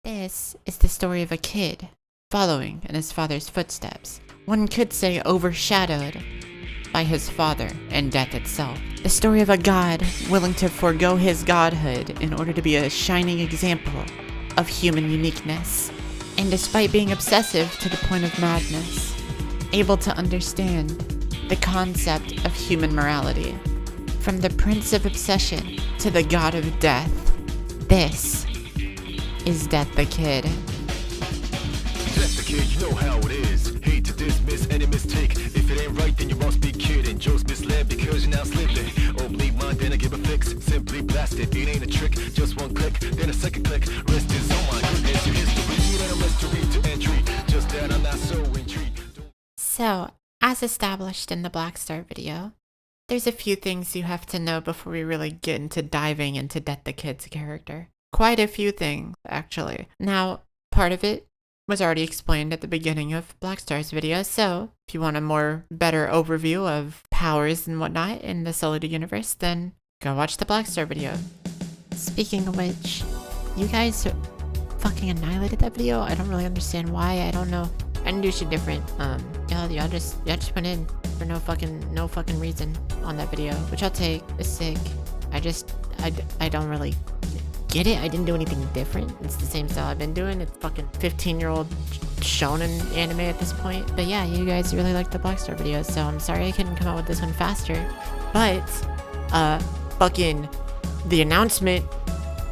This is the story of a kid following in his father's footsteps. One could say overshadowed by his father and death itself. The story of a god willing to forego his godhood in order to be a shining example of human uniqueness. And despite being obsessive to the point of madness, able to understand the concept of human morality. From the prince of obsession to the god of death, this is Death the Kid. Death the Kid, you know how it is. Hate to dismiss any mistake. If it ain't right, then you must be kidding. Jokes misled because you're now slipping. Oh, bleed mine, then I give a fix. Simply blast it. It ain't a trick. Just one click, then a second click. Rest is on my goodness. Your history, and a mystery to entry. Just that I'm not so intrigued. So, as established in the Black Star video, there's a few things you have to know before we really get into diving into Death the Kid's character. Quite a few things, actually. Now, part of it was already explained at the beginning of Black Star's video, so if you want a more better overview of powers and whatnot in the Solar universe, then go watch the Black Star video. Speaking of which, you guys fucking annihilated that video. I don't really understand why. I don't know. I didn't do shit different. Y'all just went in for no fucking reason on that video, which I'll take. It's sick. I don't really get it. I didn't do anything different. It's the same style I've been doing. It's fucking 15-year-old shonen anime at this point. But yeah, you guys really liked the Black Star video, so I'm sorry I couldn't come out with this one faster. But, fucking, the announcement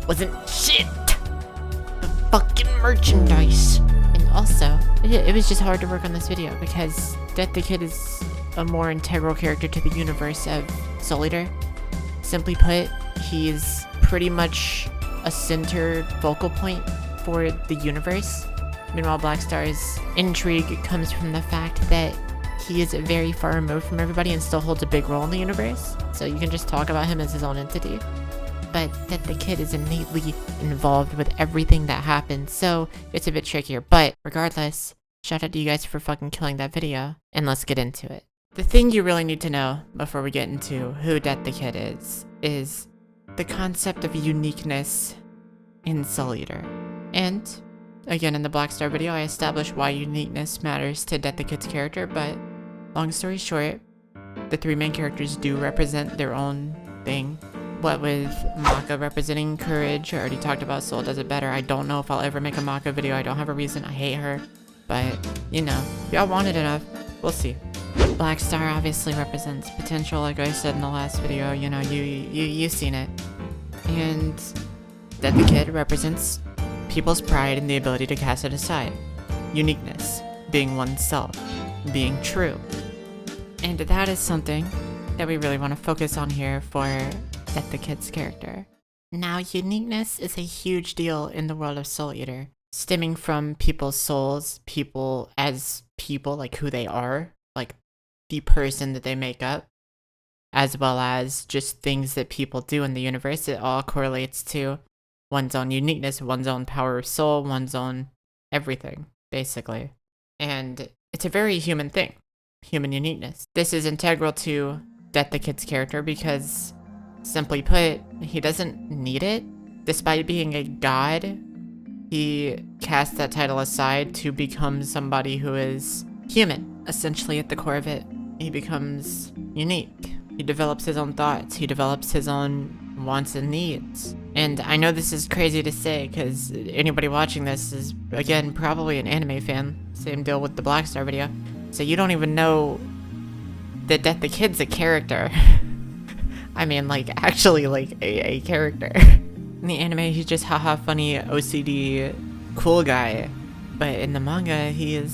wasn't shit. The fucking merchandise. And also, it was just hard to work on this video because Death the Kid is a more integral character to the universe of Soul Eater. Simply put, he's pretty much a centered focal point for the universe. Meanwhile, Black Star's intrigue comes from the fact that he is very far removed from everybody and still holds a big role in the universe. So you can just talk about him as his own entity. But that the kid is innately involved with everything that happens, so it's a bit trickier. But regardless, shout out to you guys for fucking killing that video, and let's get into it. The thing you really need to know before we get into who Death the Kid is the concept of uniqueness in Soul Eater. And, again, in the Black Star video, I established why uniqueness matters to Death the Kid's character, but long story short, the three main characters do represent their own thing. What with Maka representing courage, I already talked about Soul does it better. I don't know if I'll ever make a Maka video. I don't have a reason. I hate her. But, you know, if y'all want it enough, we'll see. Black Star obviously represents potential, like I said in the last video. You know, you've seen it. And Death the Kid represents people's pride and the ability to cast it aside. Uniqueness, being oneself, being true. And that is something that we really want to focus on here for Death the Kid's character. Now, uniqueness is a huge deal in the world of Soul Eater, stemming from people's souls, people as people, like who they are, like the person that they make up, as well as just things that people do in the universe. It all correlates to one's own uniqueness, one's own power of soul, one's own everything, basically. And it's a very human thing, human uniqueness. This is integral to Death the Kid's character because, simply put, he doesn't need it. Despite being a god, he casts that title aside to become somebody who is human, essentially at the core of it. He becomes unique. He develops his own thoughts. He develops his own wants and needs. And I know this is crazy to say because anybody watching this is, again, probably an anime fan. Same deal with the Black Star video. So you don't even know that Death the Kid's a character. I mean, like, actually, like, a character. In the anime, he's just haha funny OCD cool guy. But in the manga, he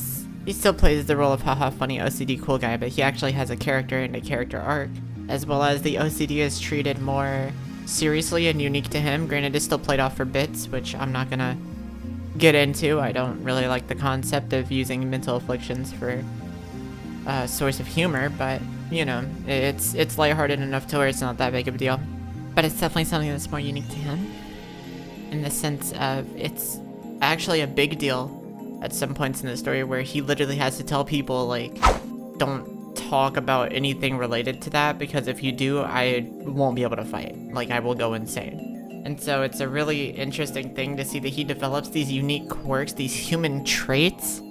still plays the role of haha funny OCD cool guy, but he actually has a character and a character arc. As well as the OCD is treated more seriously and unique to him. Granted, it's still played off for bits, which I'm not gonna get into. I don't really like the concept of using mental afflictions for a source of humor, but, you know, it's lighthearted enough to where it's not that big of a deal. But it's definitely something that's more unique to him, in the sense of it's actually a big deal at some points in the story where he literally has to tell people, like, don't talk about anything related to that, because if you do, I won't be able to fight. Like, I will go insane. And so it's a really interesting thing to see that he develops these unique quirks, these human traits,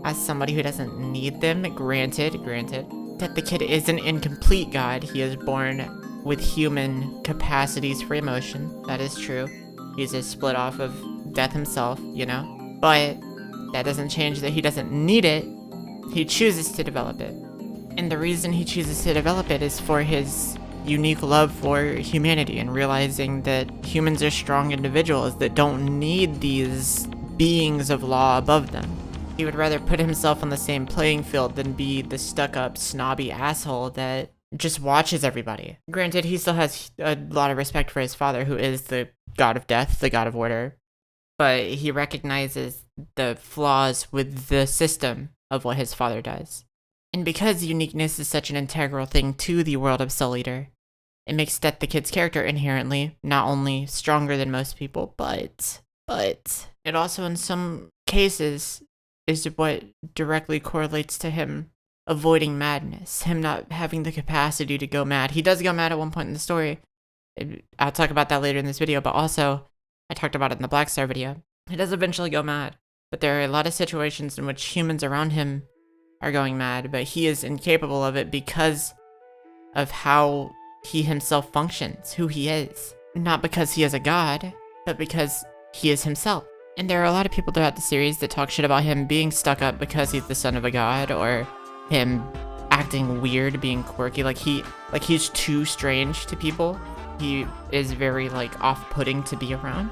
as somebody who doesn't need them. Granted, that the kid is an incomplete god. He is born with human capacities for emotion. That is true. He's a split off of death himself, you know? But that doesn't change that he doesn't need it. He chooses to develop it. And the reason he chooses to develop it is for his unique love for humanity and realizing that humans are strong individuals that don't need these beings of law above them. He would rather put himself on the same playing field than be the stuck-up, snobby asshole that just watches everybody. Granted, he still has a lot of respect for his father, who is the god of death, the god of order, but he recognizes the flaws with the system of what his father does. And because uniqueness is such an integral thing to the world of Soul Eater, it makes Death the Kid's character inherently not only stronger than most people, but it also in some cases is what directly correlates to him avoiding madness, him not having the capacity to go mad. He does go mad at one point in the story. I'll talk about that later in this video, but also I talked about it in the Black Star video. He does eventually go mad, but there are a lot of situations in which humans around him are going mad, but he is incapable of it because of how he himself functions, who he is. Not because he is a god, but because he is himself. And there are a lot of people throughout the series that talk shit about him being stuck up because he's the son of a god, or him acting weird, being quirky, like he's too strange to people. He is very off-putting to be around.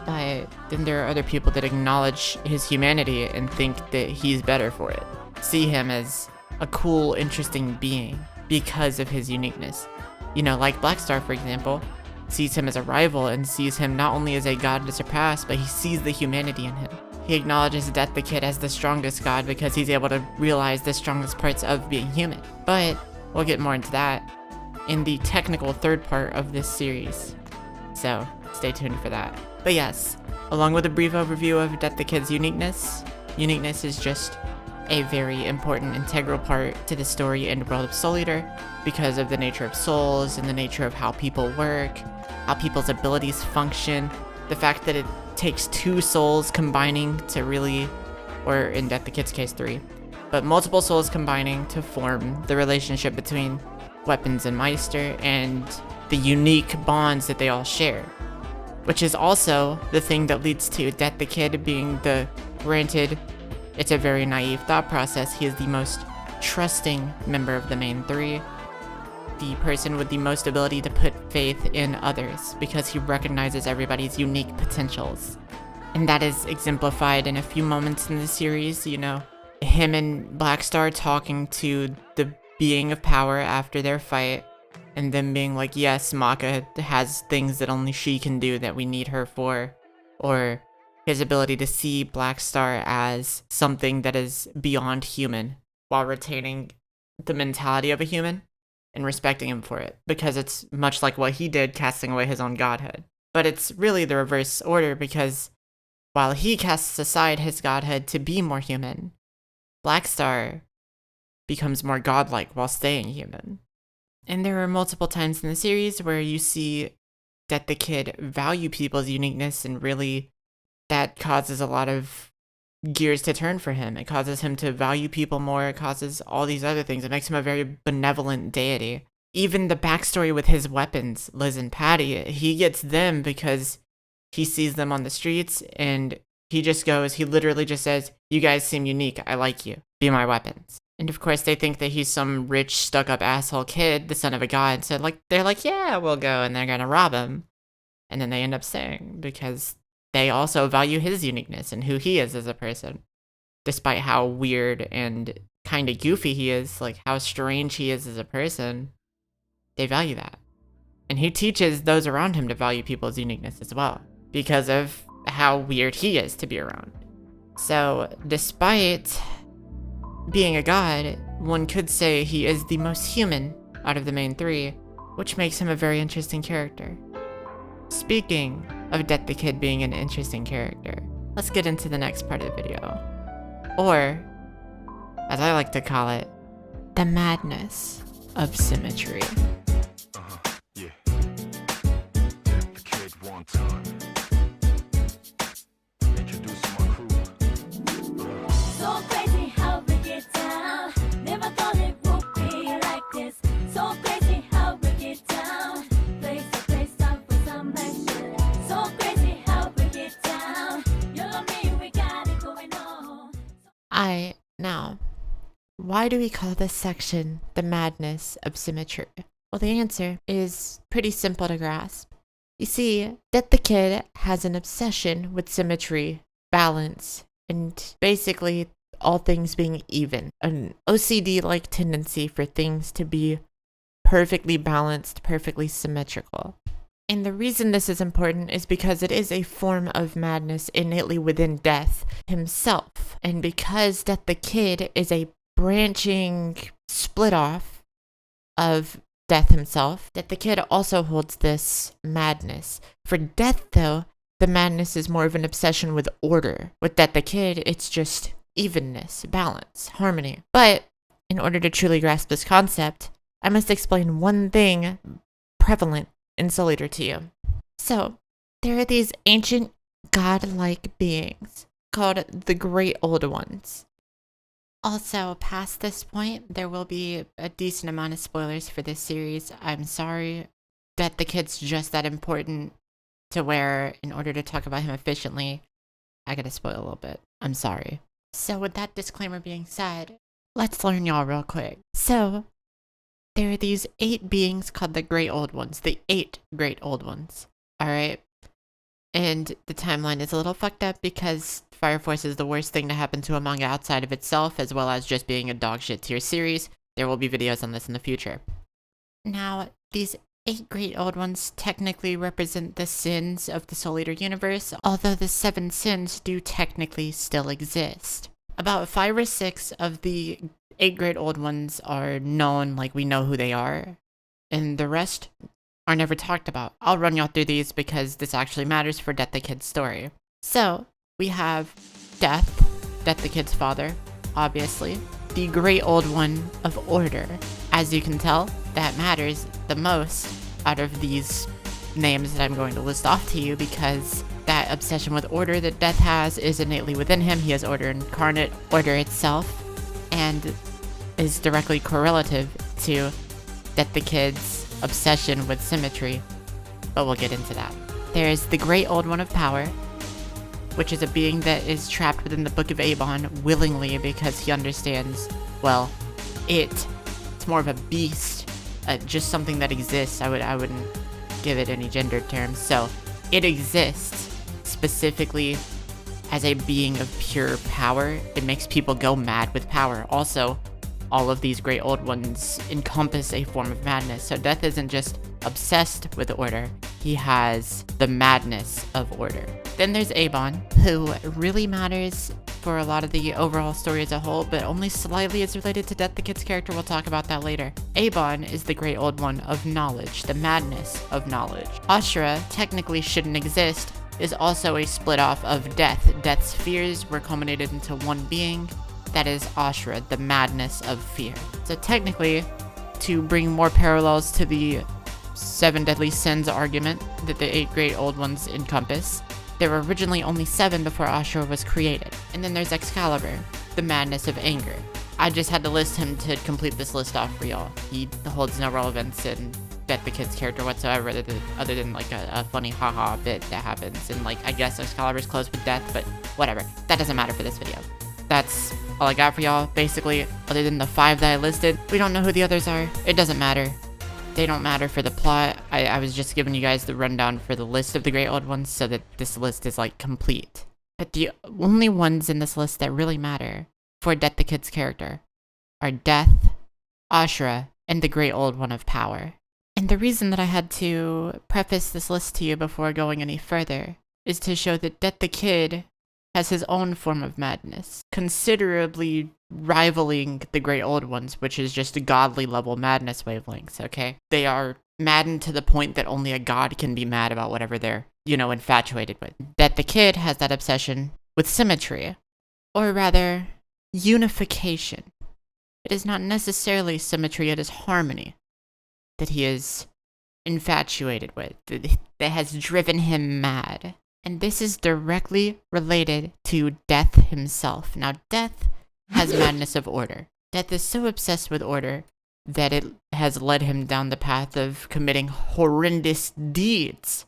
But then there are other people that acknowledge his humanity and think that he's better for it. See him as a cool, interesting being because of his uniqueness. You know, like Black Star, for example, sees him as a rival and sees him not only as a god to surpass, but he sees the humanity in him. He acknowledges Death the Kid as the strongest god because he's able to realize the strongest parts of being human. But we'll get more into that in the technical third part of this series. So stay tuned for that. But yes, along with a brief overview of Death the Kid's uniqueness is just a very important integral part to the story and world of Soul Eater because of the nature of souls and the nature of how people work, how people's abilities function, the fact that it takes two souls combining to really, or in Death the Kid's case 3, but multiple souls combining to form the relationship between Weapons and Meister and the unique bonds that they all share. Which is also the thing that leads to Death the Kid being granted, it's a very naive thought process. He is the most trusting member of the main 3. The person with the most ability to put faith in others because he recognizes everybody's unique potentials. And that is exemplified in a few moments in the series, you know, him and Black Star talking to the being of power after their fight, and them being like, yes, Maka has things that only she can do that we need her for, or his ability to see Black Star as something that is beyond human while retaining the mentality of a human and respecting him for it, because it's much like what he did, casting away his own godhood. But it's really the reverse order, because while he casts aside his godhood to be more human, Black Star becomes more godlike while staying human. And there are multiple times in the series where you see Death the Kid value people's uniqueness, and really that causes a lot of gears to turn for him. It causes him to value people more. It causes all these other things. It makes him a very benevolent deity. Even the backstory with his weapons, Liz and Patty, he gets them because he sees them on the streets, and he literally just says, you guys seem unique. I like you. Be my weapons. And of course they think that he's some rich, stuck-up asshole kid, the son of a god. So they're like, yeah, we'll go, and they're gonna rob him. And then they end up staying because they also value his uniqueness and who he is as a person. Despite how weird and kind of goofy he is, like how strange he is as a person, they value that. And he teaches those around him to value people's uniqueness as well, because of how weird he is to be around. So despite being a god, one could say he is the most human out of the main 3, which makes him a very interesting character. Speaking of Death the Kid being an interesting character, let's get into the next part of the video. Or, as I like to call it, the madness of Symmetry. Yeah. The kid one time. Introducing my crew. So crazy how we get down. Never thought it would be like this. So crazy how we get down. Place to place up with some action. So crazy how we get down. You and me, we got it going on. Now, why do we call this section the madness of symmetry? Well, the answer is pretty simple to grasp. You see, Death the Kid has an obsession with symmetry, balance, and basically all things being even. An OCD-like tendency for things to be perfectly balanced, perfectly symmetrical. And the reason this is important is because it is a form of madness innately within Death himself. And because Death the Kid is a branching split off of Death himself, Death the Kid also holds this madness. For Death, though, the madness is more of an obsession with order. With Death the Kid, it's just evenness, balance, harmony. But in order to truly grasp this concept, I must explain one thing prevalent in Soul Eater to you. So, there are these ancient godlike beings called the Great Old Ones. Also, past this point, there will be a decent amount of spoilers for this series. I'm sorry that the kid's just that important to where, in order to talk about him efficiently, I gotta spoil a little bit. I'm sorry. So, with that disclaimer being said, let's learn y'all real quick. So, there are these 8 beings called the Great Old Ones, the 8 Great Old Ones. Alright? And the timeline is a little fucked up because Fire Force is the worst thing to happen to a manga outside of itself, as well as just being a dogshit tier series. There will be videos on this in the future. Now, these 8 Great Old Ones technically represent the sins of the Soul Eater universe, although the 7 sins do technically still exist. About 5 or 6 of the 8 Great Old Ones are known, like we know who they are, and the rest are never talked about. I'll run y'all through these because this actually matters for Death the Kid's story. So, we have Death the Kid's father, obviously, the Great Old One of Order. As you can tell, that matters the most out of these names that I'm going to list off to you because that obsession with order that Death has is innately within him. He has order incarnate, order itself, and is directly correlative to Death the Kid's obsession with symmetry, but we'll get into that. There's the Great Old One of Power, which is a being that is trapped within the Book of Abon willingly because he understands, well, it's more of a beast, just something that exists. I wouldn't give it any gendered terms. So it exists specifically as a being of pure power. It makes people go mad with power. Also, all of these Great Old Ones encompass a form of madness. So Death isn't just obsessed with order, he has the madness of order. Then there's Abon, who really matters for a lot of the overall story as a whole, but only slightly is related to Death the Kid's character. We'll talk about that later. Abon is the Great Old One of knowledge, the madness of knowledge. Ashura technically shouldn't exist, is also a split off of Death. Death's fears were culminated into one being, that is Ashura, the madness of fear. So technically, to bring more parallels to the 7 deadly sins argument that the 8 Great Old Ones encompass, there were originally only 7 before Ashura was created. And then there's Excalibur, the madness of anger. I just had to list him to complete this list off for y'all. He holds no relevance in Death the Kid's character whatsoever, other than like a funny haha bit that happens. And like, I guess Excalibur's close with Death, but whatever. That doesn't matter for this video. That's all I got for y'all. Basically, other than the 5 that I listed, we don't know who the others are. It doesn't matter. They don't matter for the plot. I was just giving you guys the rundown for the list of the Great Old Ones so that this list is like complete. But the only ones in this list that really matter for Death the Kid's character are Death, Ashura, and the Great Old One of Power. And the reason that I had to preface this list to you before going any further is to show that Death the Kid has his own form of madness, considerably rivaling the Great Old Ones, which is just a godly level madness wavelengths, okay? They are maddened to the point that only a god can be mad about whatever they're, infatuated with. That the kid has that obsession with symmetry, or rather, unification. It is not necessarily symmetry, it is harmony that he is infatuated with, that has driven him mad. And this is directly related to Death himself. Now, Death has madness of order. Death is so obsessed with order that it has led him down the path of committing horrendous deeds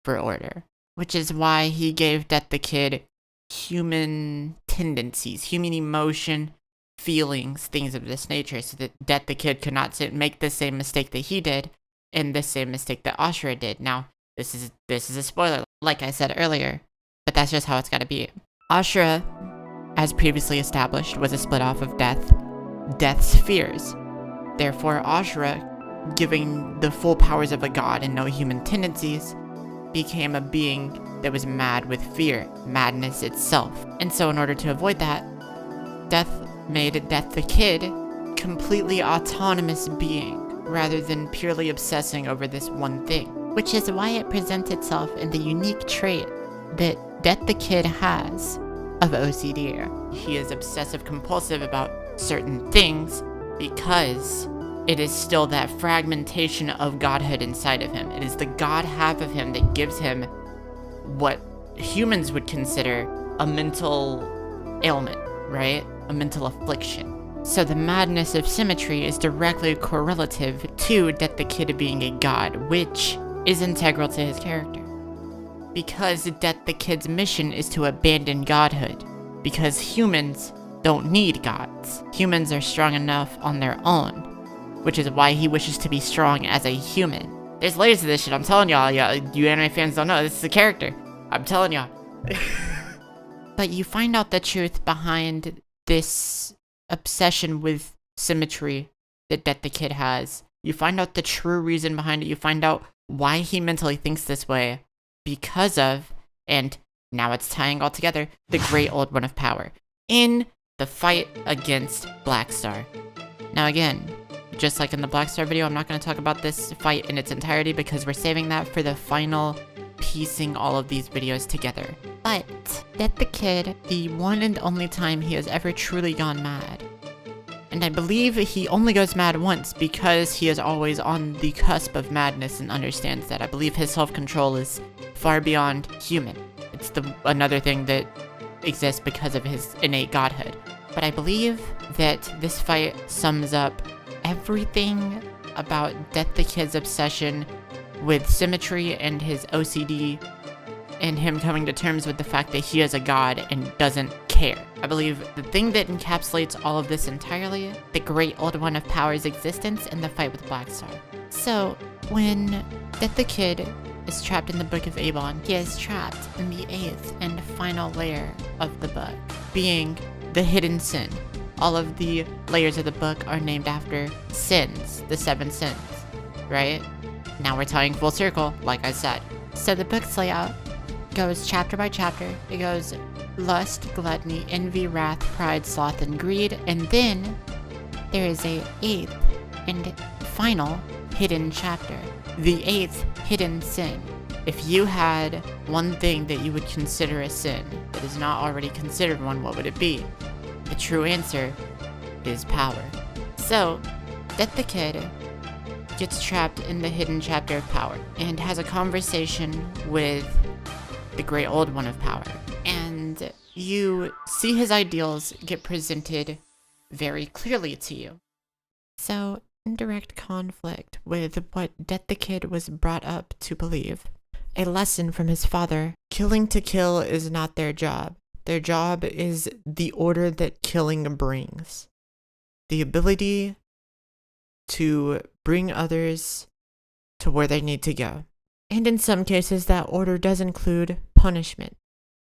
for order, which is why he gave Death the Kid human tendencies, human emotion, feelings, things of this nature, so that Death the Kid could not make the same mistake that he did and the same mistake that Ashura did. Now, this is a spoiler, like I said earlier, but that's just how it's gotta be. Ashura, as previously established, was a split off of Death's fears. Therefore, Ashura, giving the full powers of a god and no human tendencies, became a being that was mad with fear, madness itself. And so in order to avoid that, Death made Death the Kid completely autonomous being, rather than purely obsessing over this one thing. Which is why it presents itself in the unique trait that Death the Kid has of OCD. He is obsessive compulsive about certain things because it is still that fragmentation of godhood inside of him. It is the god half of him that gives him what humans would consider a mental ailment, right? A mental affliction. So the madness of Symmetry is directly correlative to Death the Kid being a god, which is integral to his character. Because Death the Kid's mission is to abandon godhood. Because humans don't need gods. Humans are strong enough on their own, which is why he wishes to be strong as a human. There's layers to this shit, I'm telling y'all. You anime fans don't know, this is a character. I'm telling y'all. But you find out the truth behind this obsession with Symmetry that Death the Kid has. You find out the true reason behind it. You find out why he mentally thinks this way because of, and now it's tying all together, the Great Old One of Power in the fight against Blackstar. Now again, just like in the Blackstar video, I'm not going to talk about this fight in its entirety because we're saving that for the final piecing all of these videos together. But Death the Kid, the one and only time he has ever truly gone mad, and I believe he only goes mad once because he is always on the cusp of madness and understands that. I believe his self-control is far beyond human. It's another thing that exists because of his innate godhood. But I believe that this fight sums up everything about Death the Kid's obsession with Symmetry and his OCD, and him coming to terms with the fact that he is a god and doesn't care. I believe the thing that encapsulates all of this entirely, the Great Old One of Power's existence and the fight with Blackstar. So, when Death the Kid is trapped in the Book of Avon, he is trapped in the 8th and final layer of the book, being the hidden sin. All of the layers of the book are named after sins, the 7 sins, right? Now we're tying full circle, like I said. So the book's layout goes chapter by chapter. It goes lust, gluttony, envy, wrath, pride, sloth, and greed. And then there is a 8th and final hidden chapter. The 8th hidden sin. If you had one thing that you would consider a sin that is not already considered one, what would it be? The true answer is power. So, Death the Kid gets trapped in the hidden chapter of power and has a conversation with the Great Old One of Power. And you see his ideals get presented very clearly to you. So, in direct conflict with what Death the Kid was brought up to believe. A lesson from his father: killing to kill is not their job. Their job is the order that killing brings. The ability to bring others to where they need to go. And in some cases, that order does include punishment.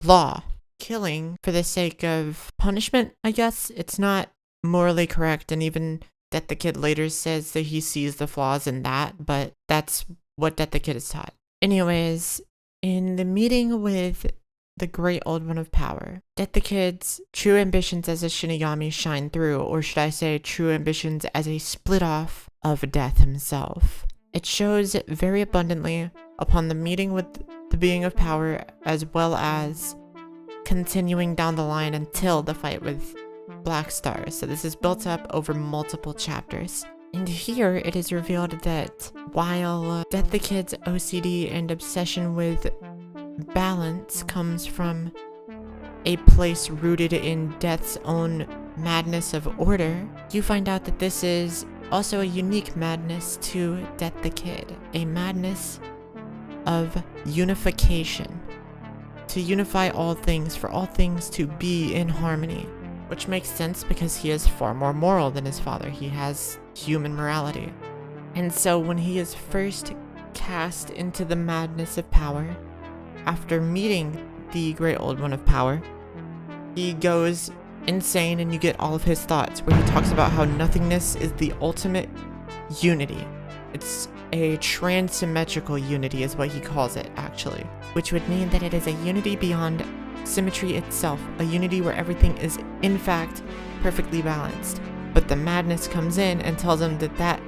Law. Killing for the sake of punishment, I guess. It's not morally correct, and even Death the Kid later says that he sees the flaws in that, but that's what Death the Kid is taught. Anyways, in the meeting with the Great Old One of Power, Death the Kid's true ambitions as a Shinigami shine through, or should I say true ambitions as a split off of Death himself. It shows very abundantly upon the meeting with the Being of Power, as well as continuing down the line until the fight with Blackstar. So this is built up over multiple chapters. And here it is revealed that while Death the Kid's OCD and obsession with balance comes from a place rooted in Death's own madness of order, you find out that this is also a unique madness to Death the Kid, a madness of unification, to unify all things, for all things to be in harmony, which makes sense because he is far more moral than his father. He has human morality. And so when he is first cast into the madness of power, after meeting the Great Old One of Power, he goes insane, and you get all of his thoughts where he talks about how nothingness is the ultimate unity. It's a transsymmetrical unity is what he calls it, actually, which would mean that it is a unity beyond symmetry itself, a unity where everything is in fact perfectly balanced. But the madness comes in and tells him that that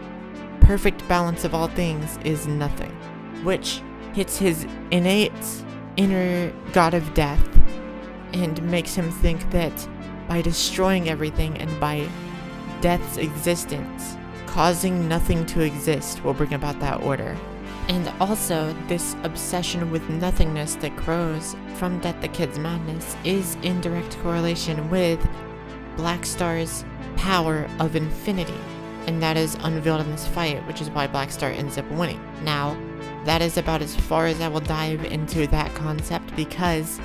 perfect balance of all things is nothing, which hits his innate inner god of death and makes him think that by destroying everything and by death's existence, causing nothing to exist will bring about that order. And also, this obsession with nothingness that grows from Death the Kid's madness is in direct correlation with Black Star's power of infinity, and that is unveiled in this fight, which is why Black Star ends up winning. Now, that is about as far as I will dive into that concept, because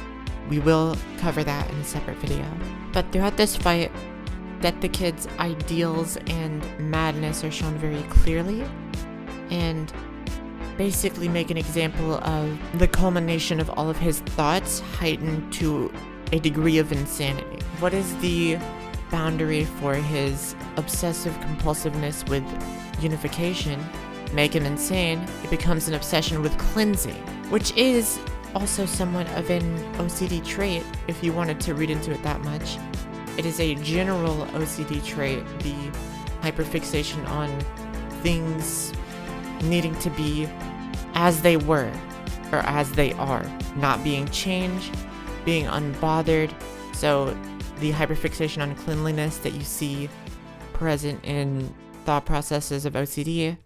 we will cover that in a separate video. But throughout this fight, Death the Kid's ideals and madness are shown very clearly, and basically make an example of the culmination of all of his thoughts heightened to a degree of insanity. What is the boundary for his obsessive compulsiveness with unification? Make him insane, it becomes an obsession with cleansing, which is also somewhat of an OCD trait if you wanted to read into it that much. It is a general OCD trait, the hyperfixation on things needing to be as they were or as they are, not being changed, being unbothered. So the hyperfixation on cleanliness that you see present in thought processes of OCD.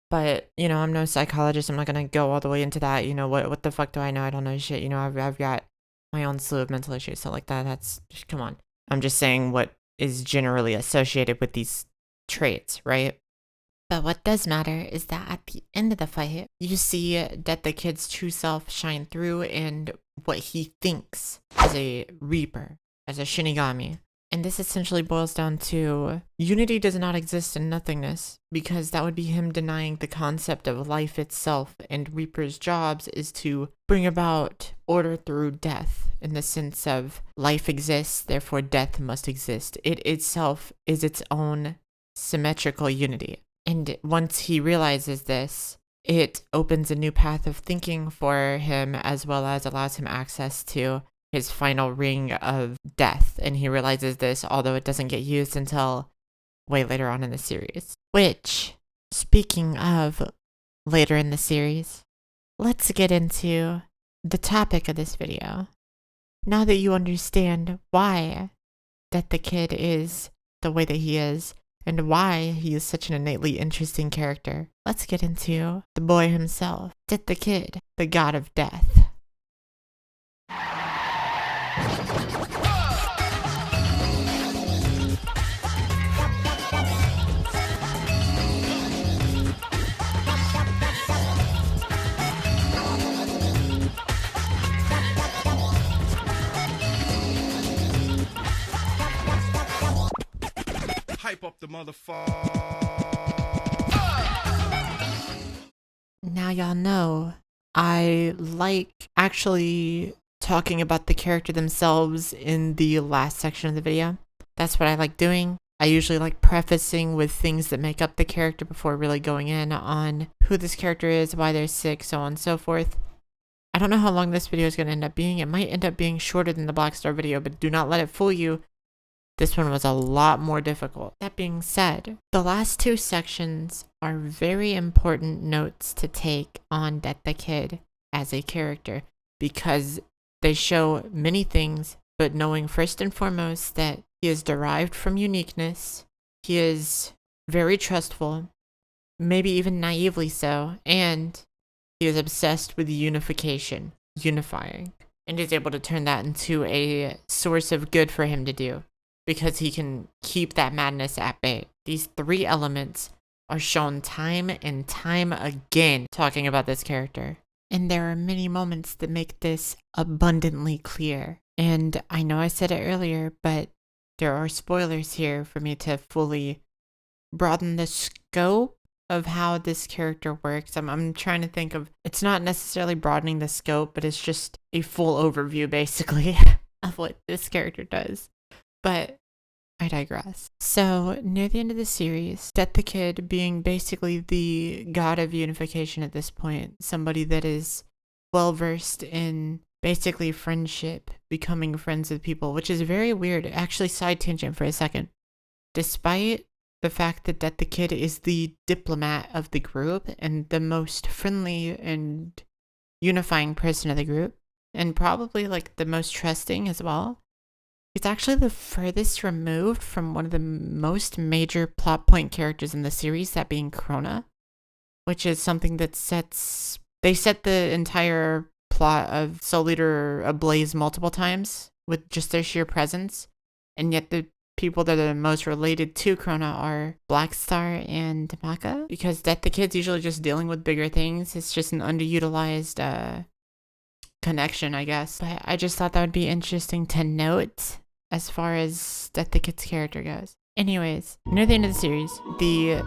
But, you know, I'm no psychologist. I'm not going to go all the way into that. You know, what the fuck do I know? I don't know shit. You know, I've got my own slew of mental issues. So like that's, come on. I'm just saying what is generally associated with these traits, right? But what does matter is that at the end of the fight, you see Death the Kid's true self shine through and what he thinks as a Reaper, as a Shinigami. And this essentially boils down to unity does not exist in nothingness, because that would be him denying the concept of life itself, and Reaper's jobs is to bring about order through death, in the sense of life exists, therefore death must exist. It itself is its own symmetrical unity. And once he realizes this, it opens a new path of thinking for him, as well as allows him access to his final ring of death. And he realizes this, although it doesn't get used until way later on in the series. Which, speaking of later in the series, let's get into the topic of this video. Now that you understand why Death the Kid is the way that he is, and why he is such an innately interesting character, let's get into the boy himself, Death the Kid, the god of death. Hype up the motherfucker. Now y'all know I like actually talking about the character themselves in the last section of the video. That's what I like doing. I usually like prefacing with things that make up the character before really going in on who this character is, why they're sick, so on and so forth. I don't know how long this video is going to end up being. It might end up being shorter than the Black Star video, but do not let it fool you. This one was a lot more difficult. That being said, the last two sections are very important notes to take on Death the Kid as a character, because they show many things, but knowing first and foremost that he is derived from uniqueness, he is very trustful, maybe even naively so, and he is obsessed with unification, unifying, and is able to turn that into a source of good for him to do because he can keep that madness at bay. These three elements are shown time and time again talking about this character. And there are many moments that make this abundantly clear. And I know I said it earlier, but there are spoilers here for me to fully broaden the scope of how this character works. I'm trying to think of, it's not necessarily broadening the scope, but it's just a full overview basically of what this character does. But I digress. So near the end of the series, Death the Kid, being basically the god of unification at this point, somebody that is well versed in basically friendship, becoming friends with people, which is very weird. Actually, side tangent for a second. Despite the fact that Death the Kid is the diplomat of the group and the most friendly and unifying person of the group, and probably like the most trusting as well, he's actually the furthest removed from one of the most major plot point characters in the series, that being Krona, which is something that they set the entire plot of Soul Eater ablaze multiple times with just their sheer presence, and yet the people that are the most related to Krona are Blackstar and Maka, because Death the Kid's usually just dealing with bigger things. It's just an underutilized connection, I guess. But I just thought that would be interesting to note as far as Death the Kid's character goes. Anyways, near the end of the series, the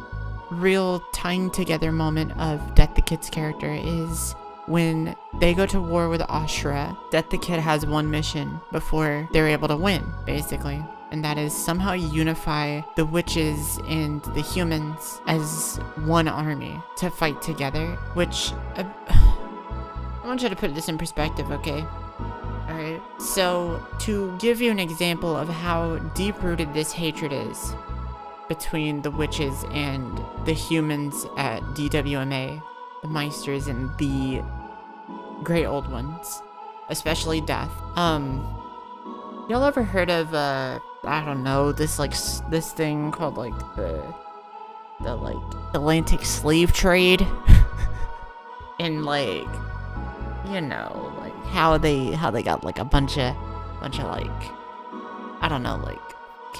real tying together moment of Death the Kid's character is when they go to war with Ashura. Death the Kid has one mission before they're able to win, basically. And that is somehow unify the witches and the humans as one army to fight together, which I want you to put this in perspective, okay? Alright, so to give you an example of how deep-rooted this hatred is between the witches and the humans at DWMA, the Meisters and the Great Old Ones, especially Death. Y'all ever heard of, I don't know, this thing called, like, the Atlantic slave trade? And, like, you know, like, how they got, like, a bunch of, like, I don't know, like,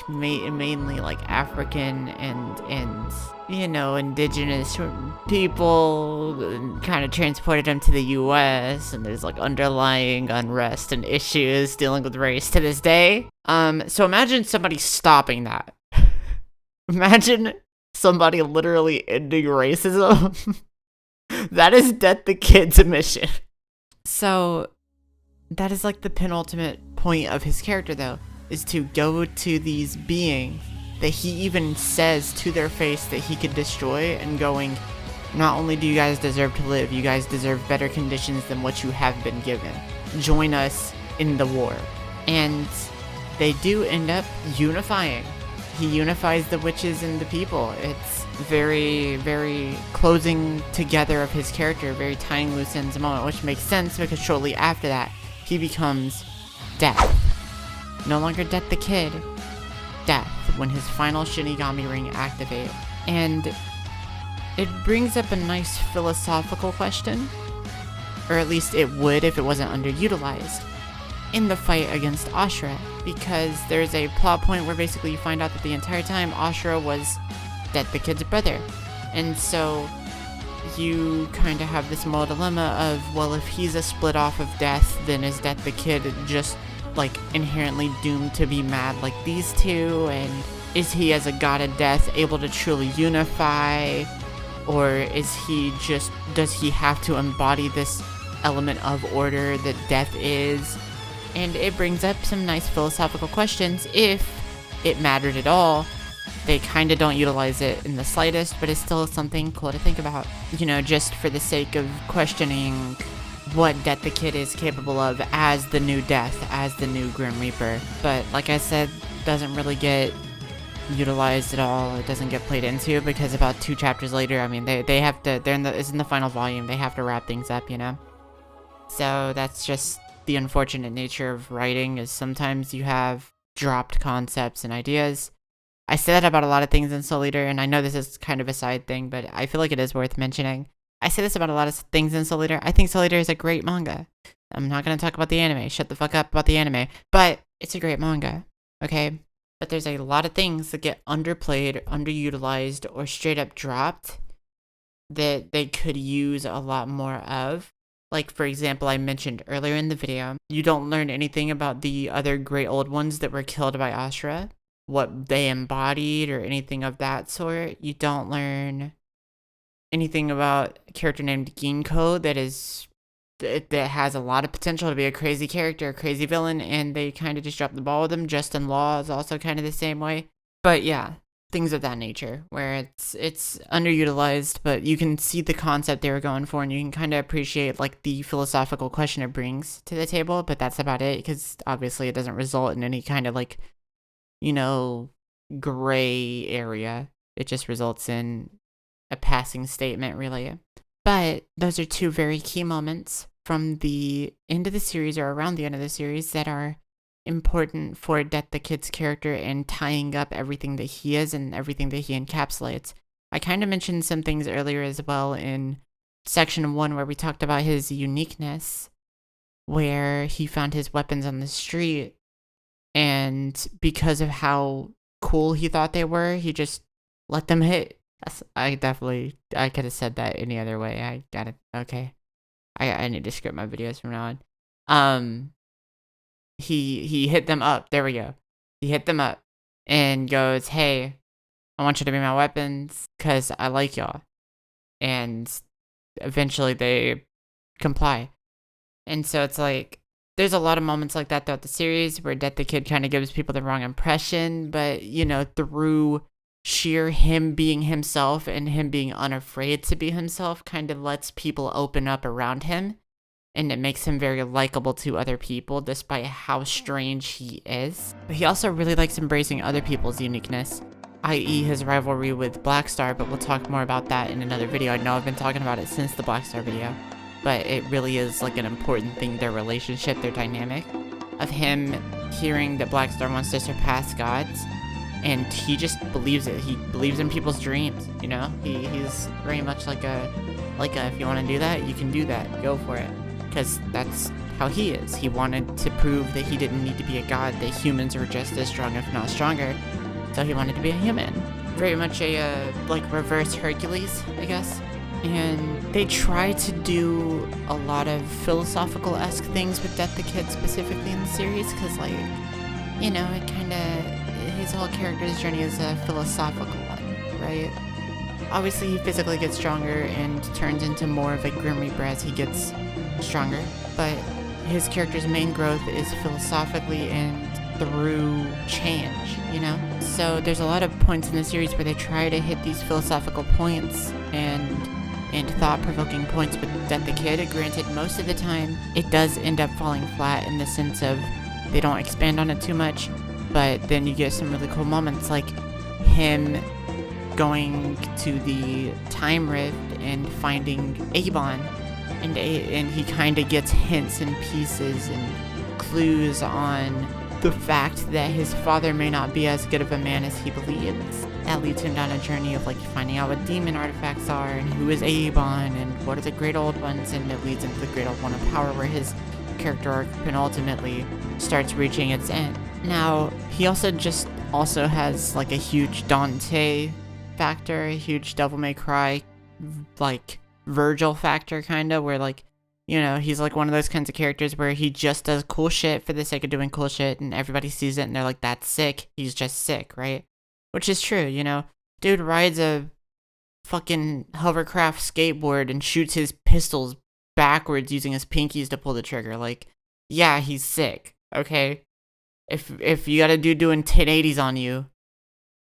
mainly, like, African and, you know, indigenous people, kind of transported them to the U.S., and there's, like, underlying unrest and issues dealing with race to this day. So imagine somebody stopping that. Imagine somebody literally ending racism. That is Death the Kid's mission. So, that is, like, the penultimate point of his character, though, is to go to these beings that he even says to their face that he could destroy, and going, not only do you guys deserve to live, you guys deserve better conditions than what you have been given. Join us in the war. And they do end up unifying. He unifies the witches and the people. It's very, very closing together of his character, very tying loose ends moment, which makes sense because shortly after that, he becomes Death. No longer Death the Kid, Death, when his final Shinigami ring activates. And it brings up a nice philosophical question, or at least it would if it wasn't underutilized, in the fight against Ashura, because there's a plot point where basically you find out that the entire time Ashura was Death the Kid's brother. And so you kind of have this moral dilemma of, well, if he's a split off of Death, then is Death the Kid just, like, inherently doomed to be mad like these two? And is he, as a god of death, able to truly unify? Or is he just, does he have to embody this element of order that Death is? And it brings up some nice philosophical questions, if it mattered at all. They kind of don't utilize it in the slightest, but it's still something cool to think about. You know, just for the sake of questioning what Death the Kid is capable of as the new Death, as the new Grim Reaper. But like I said, doesn't really get utilized at all. It doesn't get played into, because about 2 chapters later, I mean, they have to, it's in the final volume, they have to wrap things up, you know? So that's just the unfortunate nature of writing, is sometimes you have dropped concepts and ideas. I say that about a lot of things in Soul Eater, and I know this is kind of a side thing, but I feel like it is worth mentioning. I say this about a lot of things in Soul Eater. I think Soul Eater is a great manga. I'm not going to talk about the anime. Shut the fuck up about the anime. But it's a great manga, okay? But there's a lot of things that get underplayed, underutilized, or straight up dropped that they could use a lot more of. Like, for example, I mentioned earlier in the video, you don't learn anything about the other great old ones that were killed by Ashura, what they embodied, or anything of that sort. You don't learn anything about a character named Ginkgo that has a lot of potential to be a crazy character, a crazy villain, and they kind of just dropped the ball with him. Justin Law is also kind of the same way. But yeah, things of that nature, where it's underutilized, but you can see the concept they were going for, and you can kind of appreciate like the philosophical question it brings to the table, but that's about it, because obviously it doesn't result in any kind of like, you know, gray area. It just results in a passing statement, really. But those are two very key moments from the end of the series, or around the end of the series, that are important for Death the Kid's character and tying up everything that he is and everything that he encapsulates. I kind of mentioned some things earlier as well in section 1 where we talked about his uniqueness, where he found his weapons on the street, and because of how cool he thought they were, he just let them hit. I could have said that any other way. I got it. Okay. I need to script my videos from now on. He hit them up. There we go. He hit them up and goes, hey, I want you to be my weapons because I like y'all. And eventually they comply. And so it's like, there's a lot of moments like that throughout the series where Death the Kid kind of gives people the wrong impression, but, you know, through sheer him being himself and him being unafraid to be himself kind of lets people open up around him, and it makes him very likable to other people despite how strange he is. But he also really likes embracing other people's uniqueness, i.e. his rivalry with Blackstar, but we'll talk more about that in another video. I know I've been talking about it since the Blackstar video, but it really is like an important thing, their relationship, their dynamic, of him hearing that Blackstar wants to surpass gods. And he just believes it. He believes in people's dreams, you know? He's very much like a, if you want to do that, you can do that. Go for it. Because that's how he is. He wanted to prove that he didn't need to be a god, that humans were just as strong, if not stronger. So he wanted to be a human. Very much a, reverse Hercules, I guess. And they try to do a lot of philosophical-esque things with Death the Kid specifically in the series, because, you know, it kind of... his whole character's journey is a philosophical one, right? Obviously, he physically gets stronger and turns into more of a Grim Reaper as he gets stronger, but his character's main growth is philosophically and through change, you know? So there's a lot of points in the series where they try to hit these philosophical points and thought-provoking points with Death the Kid. Granted, most of the time, it does end up falling flat in the sense of they don't expand on it too much. But then you get some really cool moments, like him going to the Time Rift and finding Avon, and he kind of gets hints and pieces and clues on the fact that his father may not be as good of a man as he believes. That leads him down a journey of finding out what demon artifacts are and who is Avon and what are the Great Old Ones, and it leads into the Great Old One of Power, where his character arc penultimately starts reaching its end. Now, he also has a huge Dante factor, a huge Devil May Cry, Virgil factor, kinda, where you know, he's one of those kinds of characters where he just does cool shit for the sake of doing cool shit, and everybody sees it and they're like, that's sick, he's just sick, right? Which is true, you know? Dude rides a fucking hovercraft skateboard and shoots his pistols backwards using his pinkies to pull the trigger. Yeah, he's sick, okay? If you got a dude doing 1080s on you,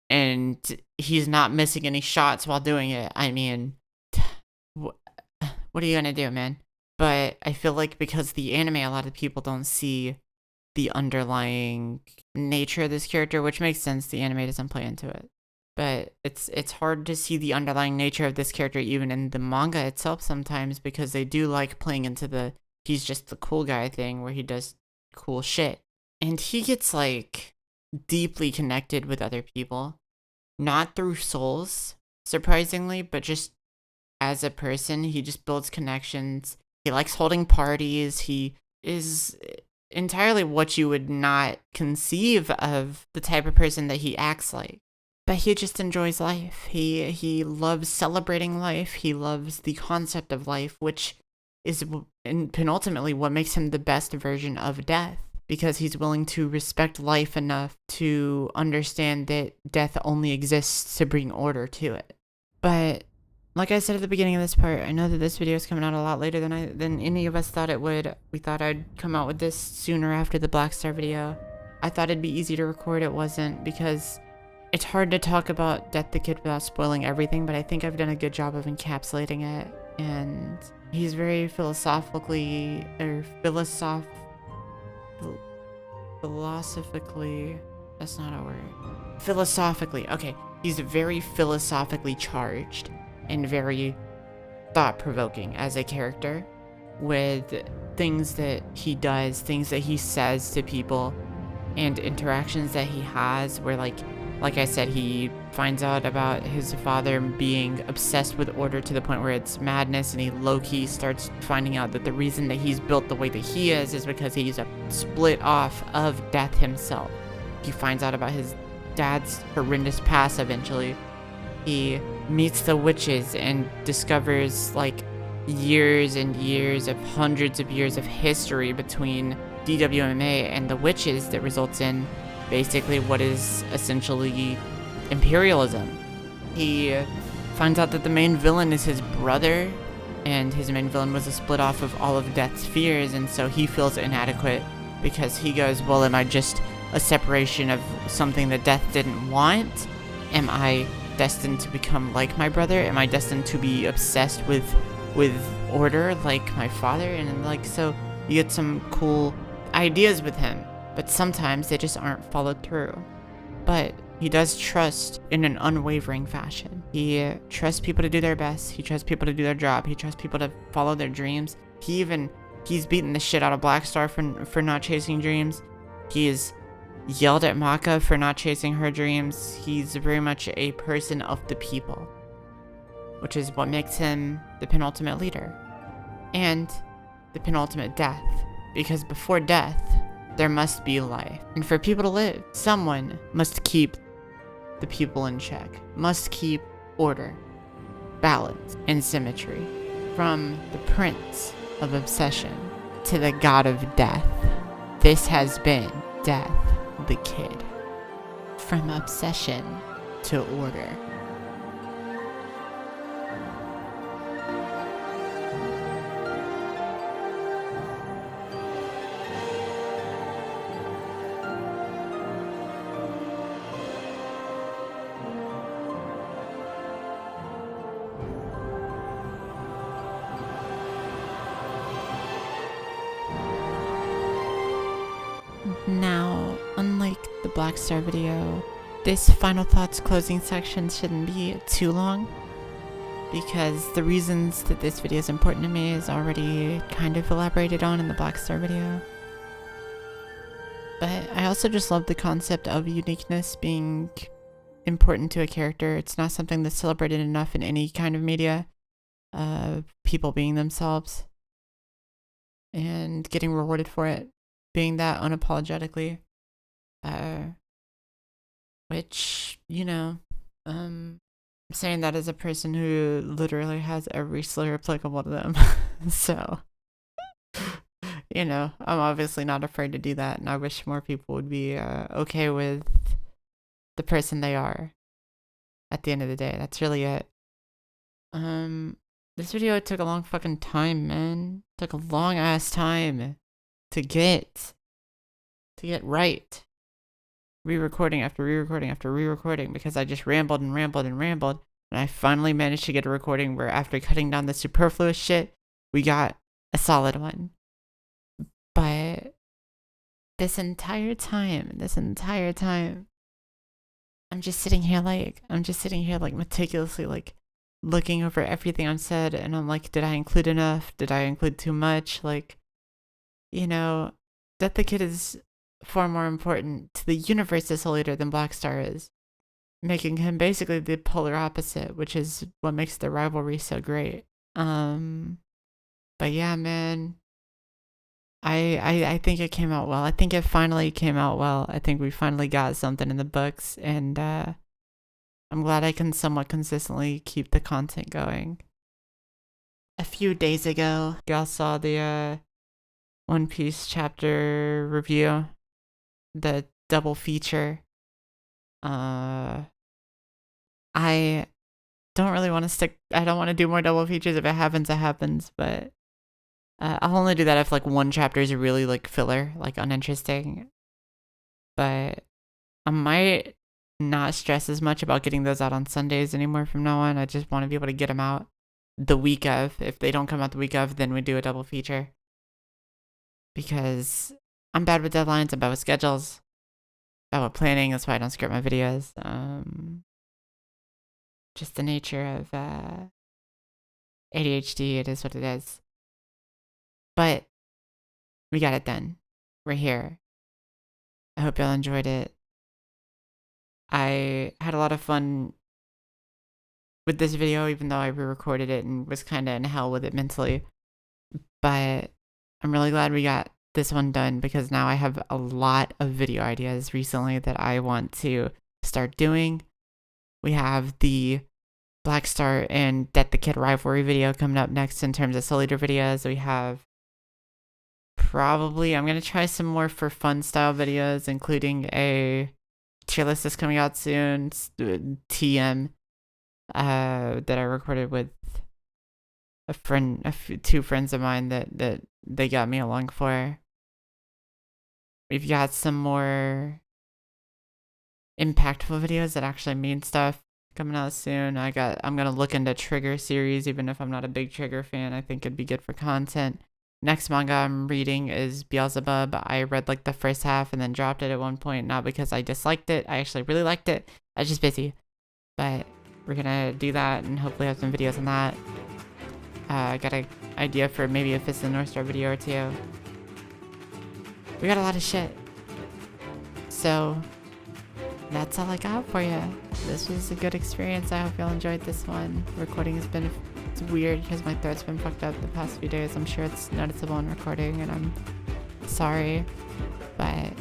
and he's not missing any shots while doing it, I mean, what are you gonna do, man? But I feel like because the anime, a lot of people don't see the underlying nature of this character, which makes sense, the anime doesn't play into it. But it's hard to see the underlying nature of this character even in the manga itself sometimes, because they do like playing into the he's just the cool guy thing where he does cool shit. And he gets deeply connected with other people. not through souls, surprisingly, but just as a person. He just builds connections. He likes holding parties. He is entirely what you would not conceive of the type of person that he acts like. But he just enjoys life. He loves celebrating life. He loves the concept of life, which is penultimately what makes him the best version of death, because he's willing to respect life enough to understand that death only exists to bring order to it. But like I said at the beginning of this part, I know that this video is coming out a lot later than any of us thought it would. We thought I'd come out with this sooner after the Black Star video. I thought it'd be easy to record. It wasn't, because it's hard to talk about Death the Kid without spoiling everything, but I think I've done a good job of encapsulating it. And he's very philosophically, that's not a word. Philosophically, okay. He's very philosophically charged and very thought-provoking as a character, with things that he does, things that he says to people, and interactions that he has where, like I said, he finds out about his father being obsessed with order to the point where it's madness, and he low-key starts finding out that the reason that he's built the way that he is because he's a split off of death himself. He finds out about his dad's horrendous past eventually. He meets the witches and discovers years and years of hundreds of years of history between DWMA and the witches that results in basically what is essentially imperialism. He finds out that the main villain is his brother, and his main villain was a split off of all of Death's fears, and so he feels inadequate because he goes, well, am I just a separation of something that Death didn't want? Am I destined to become like my brother? Am I destined to be obsessed with order like my father? And so you get some cool ideas with him, but sometimes they just aren't followed through. But he does trust in an unwavering fashion. He trusts people to do their best. He trusts people to do their job. He trusts people to follow their dreams. He's beaten the shit out of Black Star for not chasing dreams. He's yelled at Maka for not chasing her dreams. He's very much a person of the people, which is what makes him the penultimate leader and the penultimate death, because before death there must be life, and for people to live, someone must keep the people in check, must keep order, balance, and symmetry. From the Prince of Obsession to the God of Death, this has been Death the Kid. From obsession to order. Now, unlike the Black Star video, this final thoughts closing section shouldn't be too long, because the reasons that this video is important to me is already kind of elaborated on in the Black Star video. But I also just love the concept of uniqueness being important to a character. It's not something that's celebrated enough in any kind of media. People being themselves and getting rewarded for it, being that unapologetically. Which, I'm saying that as a person who literally has every slur applicable to them. So, I'm obviously not afraid to do that, and I wish more people would be okay with the person they are at the end of the day. That's really it. This video took a long fucking time, man. It took a long ass time to get right. Re-recording after re-recording after re-recording, because I just rambled and rambled and rambled, and I finally managed to get a recording where, after cutting down the superfluous shit, we got a solid one. But this entire time, I'm just sitting here meticulously looking over everything I've said, and I'm like, did I include enough? Did I include too much? Death the Kid is far more important to the universe as a leader than Black Star is. making him basically the polar opposite, which is what makes the rivalry so great. But yeah, man, I think it came out well. I think it finally came out well. I think we finally got something in the books, and I'm glad I can somewhat consistently keep the content going. A few days ago, y'all saw the One Piece chapter review, the double feature. I don't really want to I don't want to do more double features. If it happens, it happens, but I'll only do that if like one chapter is really like filler, like uninteresting. But I might not stress as much about getting those out on Sundays anymore from now on. I just want to be able to get them out the week of. If they don't come out the week of, then we do a double feature. Because I'm bad with deadlines, I'm bad with schedules, bad with planning. That's why I don't script my videos. Just the nature of ADHD, it is what it is. But we got it done. We're here. I hope y'all enjoyed it. I had a lot of fun with this video, even though I re-recorded it and was kind of in hell with it mentally. But I'm really glad we got this one done, because now I have a lot of video ideas recently that I want to start doing. We have the Black Star and Death the Kid rivalry video coming up next in terms of Soul Eater videos. We have I'm going to try some more for fun style videos, including a tier list that's coming out soon, TM, that I recorded with a friend, two friends of mine that they got me along for. We've got some more impactful videos that actually mean stuff coming out soon. I'm going to look into Trigger series, even if I'm not a big Trigger fan. I think it'd be good for content. Next manga I'm reading is Beelzebub. I read like the first half and then dropped it at one point, not because I disliked it. I actually really liked it. I was just busy. But we're gonna do that and hopefully have some videos on that. I got an idea for maybe a Fist of the North Star video or two. We got a lot of shit. So that's all I got for you. This was a good experience. I hope y'all enjoyed this one. Recording has been it's weird because my throat's been fucked up the past few days. I'm sure it's noticeable in recording, and I'm sorry, but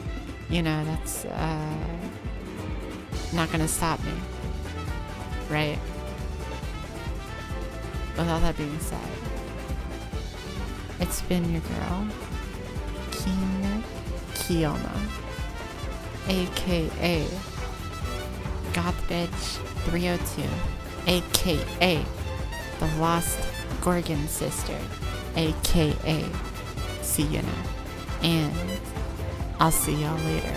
you know, that's not gonna stop me, right? With all that being said, it's been your girl, King Kiyoma, aka Goth Bitch 302, aka the Lost Gorgon Sister, aka Sienna, and I'll see y'all later.